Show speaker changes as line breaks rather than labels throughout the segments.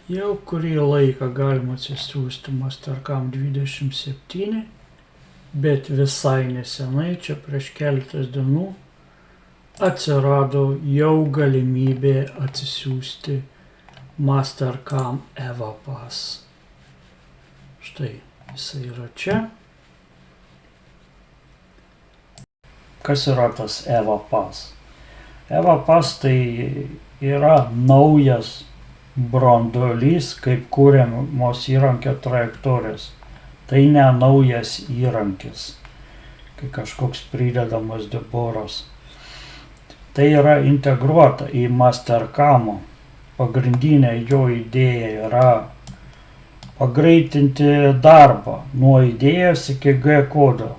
Jau kurį laiką galima atsisiųsti Mastercam 27, bet visai nesenai, čia prieš keletas dienų, atsirado jau galimybė atsisiųsti Mastercam EvaPass. Štai, jisai yra čia. Kas yra tas EvaPass? EvaPass tai yra naujas branduolys, kaip kuriamos įrankio trajektorijos. Tai ne naujas įrankis, kai kažkoks pridedamas deporas. Tai yra integruota į Mastercam. Pagrindinė jo idėja yra pagreitinti darbą nuo idėjos iki G kodo.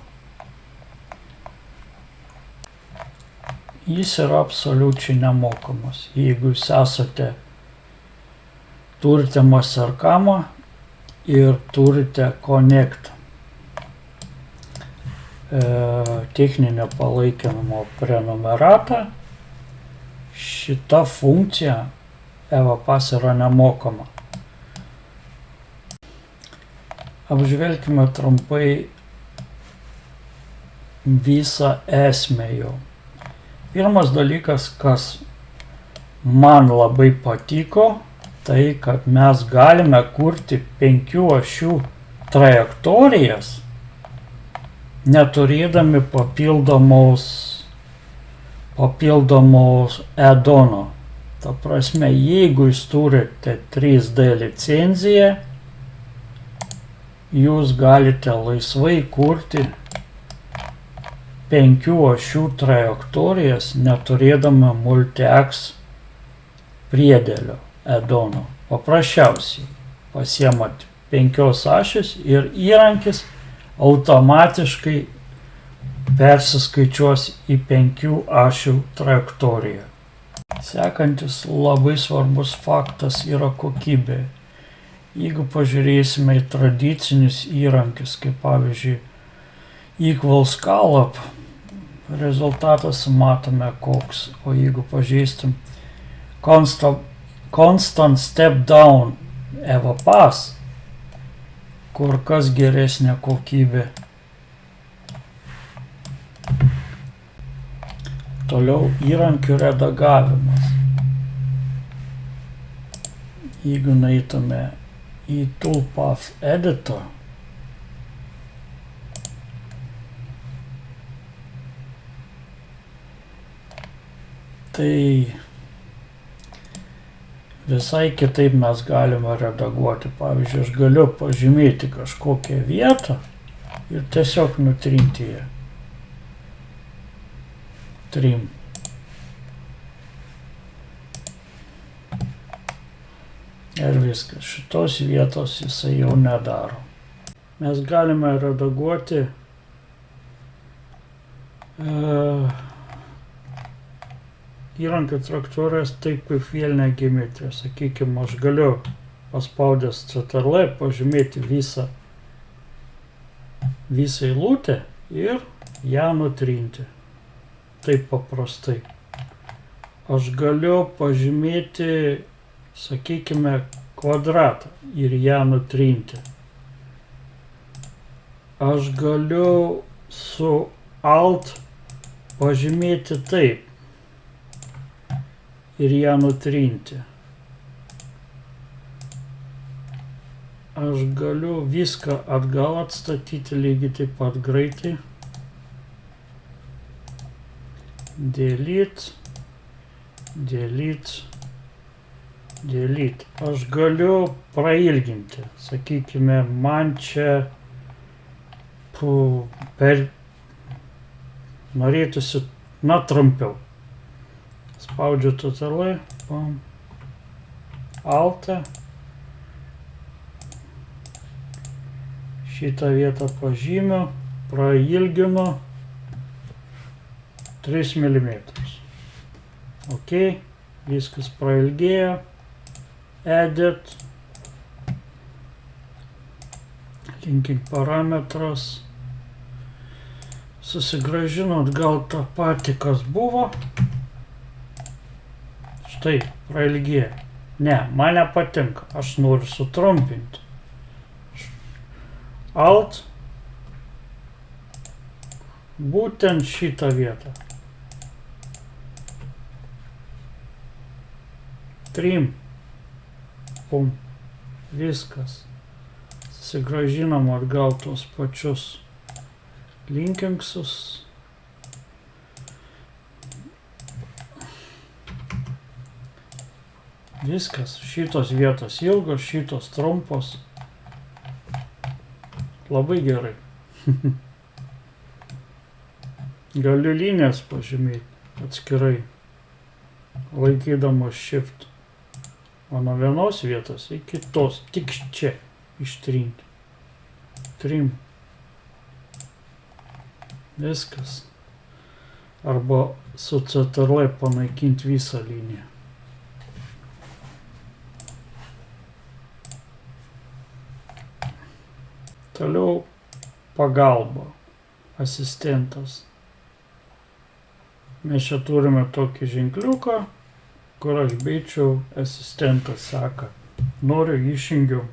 Jis yra absoliučiai nemokamas. Jeigu jūs turite Mastercamą ir turite Connect techninio palaikymo prenumeratą, šita funkcija EvaPass yra nemokama. Apžvelkime trumpai visą esmę jo. Pirmas dalykas, kas man labai patiko, tai kad mes galime kurti 5 ašių trajektorijas, neturėdami papildomos add-ono. Ta prasme, jeigu jūs turite 3D licenciją, jūs galite laisvai kurti 5 ašių trajektorijas, neturėdami multi-X priedėlio add-ono. Paprasčiausiai pasiemat 5 ašis ir įrankis automatiškai persiskaičiuos į 5 ašių trajektoriją. Sekantis labai svarbus faktas yra kokybė. Jeigu pažiūrėsime į tradicinius įrankius, kaip pavyzdžiui equal-scallop, rezultatas matome koks. O jeigu pažįstam Constant Step Down EvaPass, kur kas geresnė kokybė. Toliau įrankių redagavimas. Jeigu nueitume į Toolpath Editor, tai visai kitaip mes galime redaguoti. Pavyzdžiui, aš galiu pažymėti kažkokią vietą ir tiesiog nutrinti ją. Trim. Ir viskas. Šitos vietos jisai jau nedaro. Mes galime redaguoti įrankio trajektorijas taip kaip vielinė geometrija. Sakykime, aš galiu paspaudęs CTRL pažymėti visą eilutę ir ją nutrinti. Taip paprastai. Aš galiu pažymėti, sakykime, kvadratą ir ją nutrinti. Aš galiu su Alt pažymėti taip ir ją nutrinti. Aš galiu viską atgal atstatyti lygiai taip pat greitai. Delete, delete, delete. Aš galiu prailginti. Sakykime, man čia norėtųsi, trumpiau. Spaudžiu CTRL, Alt, šitą vietą pažymiu, prailginu 3 mm. Ok, viskas prailgėjo, Edit, linking parametras, susigrąžinu atgal tą patį, kas buvo. Štai, prailgėjo. Ne, man nepatinka, aš noriu sutrumpinti. Alt, būtent šitą vietą. Trim, pum, viskas. Susigrąžinam atgal tuos pačius linkingsus. Viskas, šitos vietos ilgos, šitos trumpos. Labai gerai. Galiu linijas pažymėti atskirai, laikydamas shift. O nuo vienos vietos iki kitos, tik čia ištrinti. Trim. Viskas. Arba su CTRL panaikinti visą liniją. Toliau pagalba, asistentas. Mes čia turime tokį ženkliuką, kur aš beičiau, asistentas seka. Noriu, išjungiu.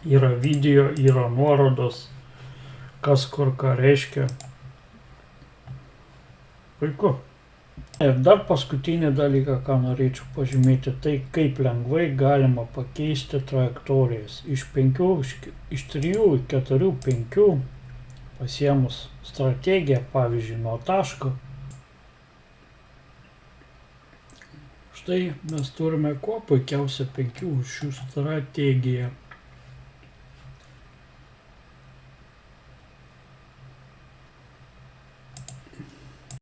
Yra video, yra nuorodos, kas kur ką reiškia. Puiku. Ir dar paskutinį dalyką, ką norėčiau pažymėti, tai kaip lengvai galima pakeisti trajektorijas. Iš 3, 4, 5, pasiėmus strategiją, pavyzdžiui, nuo taško. Štai mes turime kuo puikiausią 5 rūšių strategiją.